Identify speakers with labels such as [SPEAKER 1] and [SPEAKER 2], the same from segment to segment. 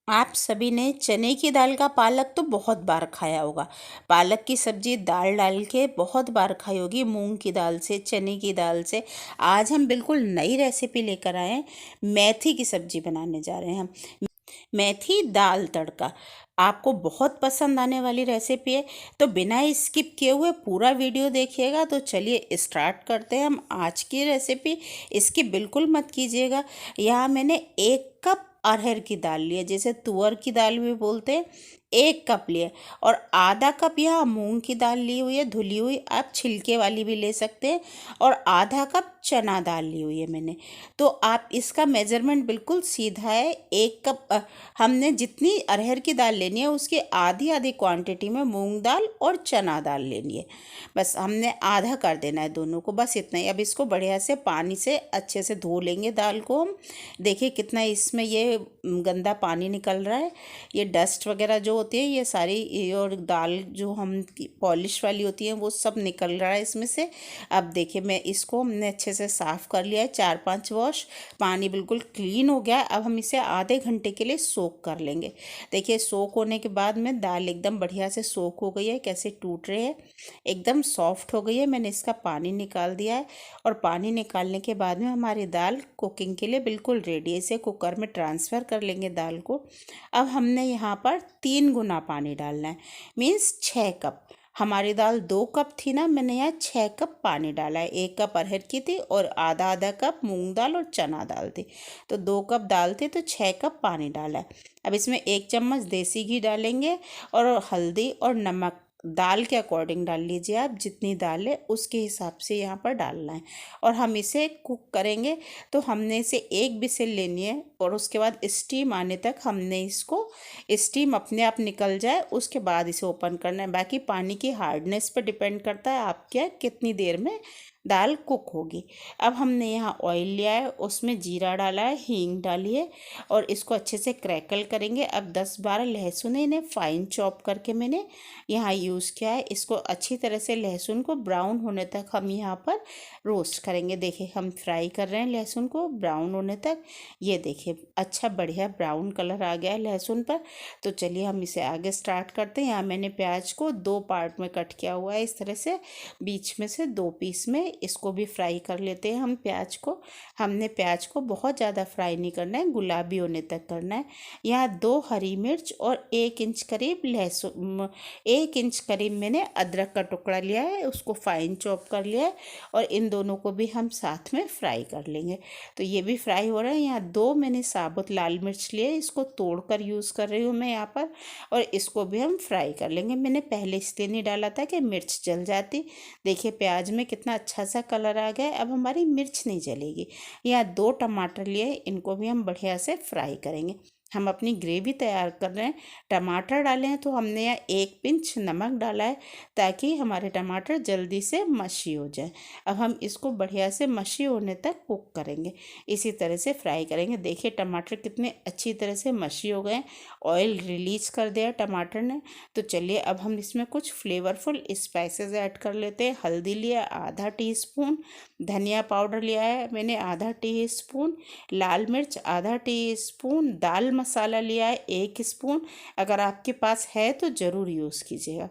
[SPEAKER 1] आप सभी ने चने की दाल का पालक तो बहुत बार खाया होगा। पालक की सब्जी दाल डाल के बहुत बार खाई होगी, मूंग की दाल से, चने की दाल से। आज हम बिल्कुल नई रेसिपी लेकर आए हैं। मेथी की सब्जी बनाने जा रहे हैं हम। मेथी दाल तड़का आपको बहुत पसंद आने वाली रेसिपी है, तो बिना स्किप किए हुए पूरा वीडियो देखिएगा। तो चलिए स्टार्ट करते हैं हम आज की रेसिपी। इसकी बिल्कुल मत कीजिएगा। यहाँ मैंने 1 कप अरहर की दाल ली है, जिसे तुअर की दाल भी बोलते हैं। 1 कप लिए, और आधा कप यहाँ मूंग की दाल ली हुई है, धुली हुई। आप छिलके वाली भी ले सकते हैं। और आधा कप चना दाल ली हुई है मैंने। तो आप इसका मेजरमेंट बिल्कुल सीधा है। 1 कप हमने जितनी अरहर की दाल लेनी है उसकी आधी आधी क्वांटिटी में मूंग दाल और चना दाल लेनी है। बस हमने आधा कर देना है दोनों को, बस इतना ही। अब इसको बढ़िया से पानी से अच्छे से धो लेंगे दाल को हम। देखिए कितना इसमें ये गंदा पानी निकल रहा है। ये डस्ट वगैरह जो होती है ये सारी, और दाल जो हम पॉलिश वाली होती है वो सब निकल रहा है इसमें से। अब देखिए मैं इसको हमने अच्छे से साफ़ कर लिया है, 4-5 वॉश। पानी बिल्कुल क्लीन हो गया है। अब हम इसे आधे घंटे के लिए सोक कर लेंगे। देखिए सोक होने के बाद में दाल एकदम बढ़िया से सोक हो गई है, कैसे टूट रहे हैं, एकदम सॉफ्ट हो गई है। मैंने इसका पानी निकाल दिया है, और पानी निकालने के बाद में हमारी दाल कुकिंग के लिए बिल्कुल रेडी है। इसे कुकर में ट्रांसफ़र कर लेंगे दाल को। अब हमने यहाँ पर 3 गुना पानी डालना है, मीन्स 6 कप। हमारी दाल 2 कप थी ना, मैंने यहाँ 6 कप पानी डाला है। 1 कप अरहर की थी और आधा आधा कप मूंग दाल और चना दाल थी। तो 2 कप दाल थी तो 6 कप पानी डाला है। अब इसमें 1 चम्मच देसी घी डालेंगे, और हल्दी और नमक दाल के अकॉर्डिंग डाल लीजिए। आप जितनी दाल है उसके हिसाब से यहाँ पर डालना है। और हम इसे कुक करेंगे। तो हमने इसे 1 विसिल लेनी है, और उसके बाद स्टीम आने तक हमने इसको, स्टीम अपने आप निकल जाए उसके बाद इसे ओपन करना है। बाकी पानी की हार्डनेस पर डिपेंड करता है आप क्या कितनी देर में दाल कुक होगी। अब हमने यहाँ ऑयल लिया है, उसमें जीरा डाला है, हींग डाली है, और इसको अच्छे से क्रैकल करेंगे। अब 10-12 लहसुन है, इन्हें फाइन चॉप करके मैंने यहाँ यूज़ किया है। इसको अच्छी तरह से लहसुन को ब्राउन होने तक हम यहाँ पर रोस्ट करेंगे। देखिए हम फ्राई कर रहे हैं लहसुन को ब्राउन होने तक। ये देखिए अच्छा बढ़िया ब्राउन कलर आ गया है लहसुन पर। तो चलिए हम इसे आगे स्टार्ट करते हैं। यहाँ मैंने प्याज को 2 पार्ट में कट किया हुआ है, इस तरह से बीच में से 2 पीस में। इसको भी फ्राई कर लेते हैं हम प्याज को। हमने प्याज को बहुत ज़्यादा फ्राई नहीं करना है, गुलाबी होने तक करना है। यहाँ 2 हरी मिर्च और 1 इंच करीब लहसुन, 1 इंच करीब मैंने अदरक का टुकड़ा लिया है, उसको फाइन चॉप कर लिया है। और इन दोनों को भी हम साथ में फ्राई कर लेंगे। तो ये भी फ्राई हो रहा है। यहाँ 2 मैंने साबुत लाल मिर्च लिए, इसको तोड़कर यूज़ कर रही हूँ मैं यहाँ पर। और इसको भी हम फ्राई कर लेंगे। मैंने पहले इसलिए नहीं डाला था कि मिर्च जल जाती। देखिए प्याज में कितना अच्छा सा कलर आ गया है, अब हमारी मिर्च नहीं जलेगी। यहाँ 2 टमाटर लिए, इनको भी हम बढ़िया से फ्राई करेंगे। हम अपनी ग्रेवी तैयार कर रहे हैं। टमाटर डाले हैं तो हमने यहाँ 1 पिंच नमक डाला है, ताकि हमारे टमाटर जल्दी से मशी हो जाए। अब हम इसको बढ़िया से मशी होने तक कुक करेंगे, इसी तरह से फ्राई करेंगे। देखिए टमाटर कितने अच्छी तरह से मशी हो गए, ऑयल रिलीज कर दिया टमाटर ने। तो चलिए अब हम इसमें कुछ फ्लेवरफुल स्पाइसेस ऐड कर लेते हैं। हल्दी लिया आधा टीस्पून, धनिया पाउडर लिया है मैंने आधा टीस्पून, लाल मिर्च आधा टीस्पून, दाल मसाला लिया है 1 स्पून। अगर आपके पास है तो ज़रूर यूज़ कीजिएगा।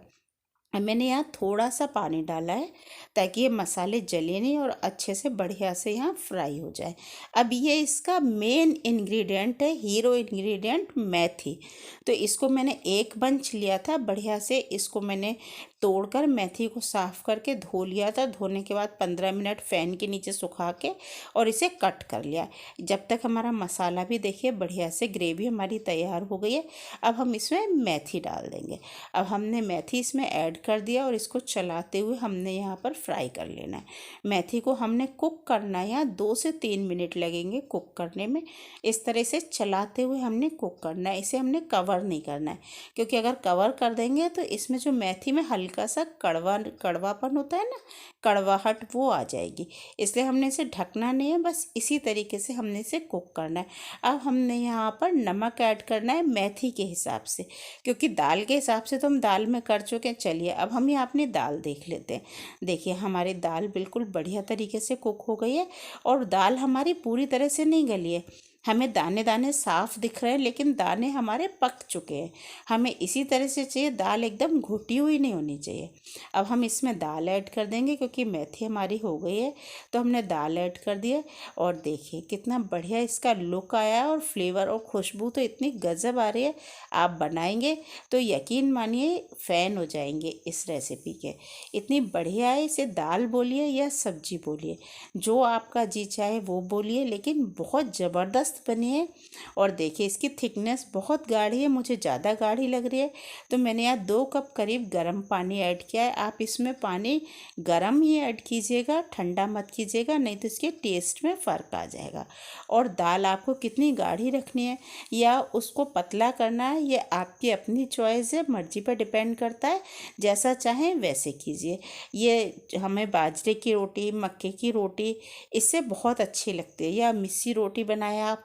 [SPEAKER 1] मैंने यहाँ थोड़ा सा पानी डाला है, ताकि ये मसाले जले नहीं और अच्छे से बढ़िया से यहाँ फ्राई हो जाए। अब ये इसका मेन इंग्रेडिएंट है, हीरो इंग्रेडिएंट मेथी। तो इसको मैंने 1 बंच लिया था, बढ़िया से इसको मैंने तोड़कर मेथी को साफ़ करके धो लिया था। धोने के बाद 15 मिनट फ़ैन के नीचे सुखा के और इसे कट कर लिया। जब तक हमारा मसाला भी देखिए बढ़िया से ग्रेवी हमारी तैयार हो गई है। अब हम इसमें मेथी डाल देंगे। अब हमने मेथी इसमें ऐड कर दिया, और इसको चलाते हुए हमने यहाँ पर फ्राई कर लेना है। मेथी को हमने कुक करना है, यहाँ 2 से 3 मिनट लगेंगे कुक करने में। इस तरह से चलाते हुए हमने कुक करना है, इसे हमने कवर नहीं करना है। क्योंकि अगर कवर कर देंगे तो इसमें जो मेथी में हल्का सा कड़वापन होता है ना, कड़वाहट, वो आ जाएगी। इसलिए हमने इसे ढकना नहीं है, बस इसी तरीके से हमने इसे कुक करना है। अब हमने यहाँ पर नमक ऐड करना है मेथी के हिसाब से, क्योंकि दाल के हिसाब से तो हम दाल में कर चुके हैं। चलिए अब हम यहाँ अपनी दाल देख लेते हैं। देखिए हमारी दाल बिल्कुल बढ़िया तरीके से कुक हो गई है, और दाल हमारी पूरी तरह से नहीं गली है। हमें दाने दाने साफ दिख रहे हैं लेकिन दाने हमारे पक चुके हैं। हमें इसी तरह से चाहिए, दाल एकदम घुटी हुई नहीं होनी चाहिए। अब हम इसमें दाल ऐड कर देंगे क्योंकि मेथी हमारी हो गई है, तो हमने दाल ऐड कर दिया। और देखिए कितना बढ़िया इसका लुक आया और फ्लेवर और खुशबू तो इतनी गजब आ रही है। आप बनाएंगे तो यकीन मानिए फ़ैन हो जाएंगे इस रेसिपी के। इतनी बढ़िया है, इसे दाल बोलिए या सब्जी बोलिए, जो आपका जी चाहे वो बोलिए, लेकिन बहुत ज़बरदस्त बनी है। और देखिए इसकी थिकनेस बहुत गाढ़ी है, मुझे ज़्यादा गाढ़ी लग रही है, तो मैंने यहाँ 2 कप करीब गर्म पानी ऐड किया है। आप इसमें पानी गर्म ही ऐड कीजिएगा, ठंडा मत कीजिएगा, नहीं तो इसके टेस्ट में फ़र्क आ जाएगा। और दाल आपको कितनी गाढ़ी रखनी है या उसको पतला करना है, ये आपकी अपनी चॉइस है, मर्जी पर डिपेंड करता है, जैसा चाहें वैसे कीजिए। ये हमें बाजरे की रोटी, मक्के की रोटी इससे बहुत अच्छी लगती है, या मिस्सी रोटी बनाए आप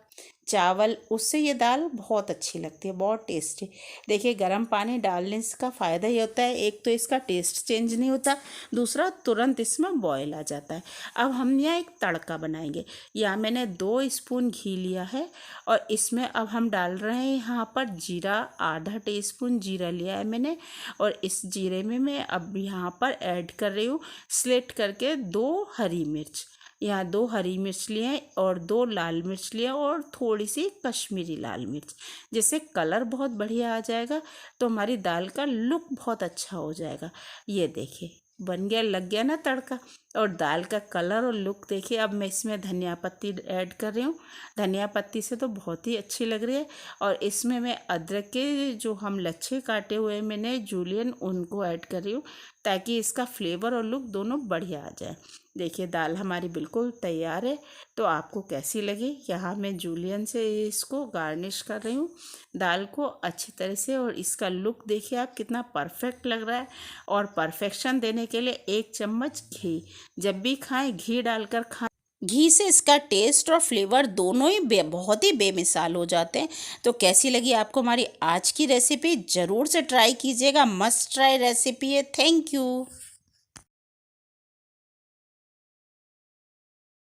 [SPEAKER 1] चावल, उससे ये दाल बहुत अच्छी लगती है, बहुत टेस्टी। देखिए गर्म पानी डालने से का फ़ायदा ये होता है, एक तो इसका टेस्ट चेंज नहीं होता, दूसरा तुरंत इसमें बॉयल आ जाता है। अब हम यहाँ एक तड़का बनाएंगे। यहाँ मैंने 2 स्पून घी लिया है और इसमें अब हम डाल रहे हैं यहाँ पर जीरा, आधा टीस्पून जीरा लिया है मैंने। और इस जीरे में मैं अब यहाँ पर ऐड कर रही हूँ स्लिट करके 2 हरी मिर्च। यहाँ 2 हरी मिर्च लिए हैं और 2 लाल मिर्च लिए और थोड़ी सी कश्मीरी लाल मिर्च, जिससे कलर बहुत बढ़िया आ जाएगा, तो हमारी दाल का लुक बहुत अच्छा हो जाएगा। ये देखिए बन गया, लग गया ना तड़का, और दाल का कलर और लुक देखिए। अब मैं इसमें धनिया पत्ती ऐड कर रही हूँ। धनिया पत्ती से तो बहुत ही अच्छी लग रही है। और इसमें मैं अदरक के जो हम लच्छे काटे हुए मैंने जूलियन, उनको ऐड कर रही हूँ, ताकि इसका फ्लेवर और लुक दोनों बढ़िया आ जाए। देखिए दाल हमारी बिल्कुल तैयार है, तो आपको कैसी लगी? यहाँ मैं जूलियन से इसको गार्निश कर रही हूँ दाल को अच्छी तरह से। और इसका लुक देखिए आप कितना परफेक्ट लग रहा है। और परफेक्शन देने के लिए 1 चम्मच घी, जब भी खाएं घी डालकर खाएं, घी से इसका टेस्ट और फ्लेवर दोनों ही बहुत ही बेमिसाल हो जाते हैं। तो कैसी लगी आपको हमारी आज की रेसिपी? ज़रूर से ट्राई कीजिएगा, मस्ट ट्राई रेसिपी है। Thank you.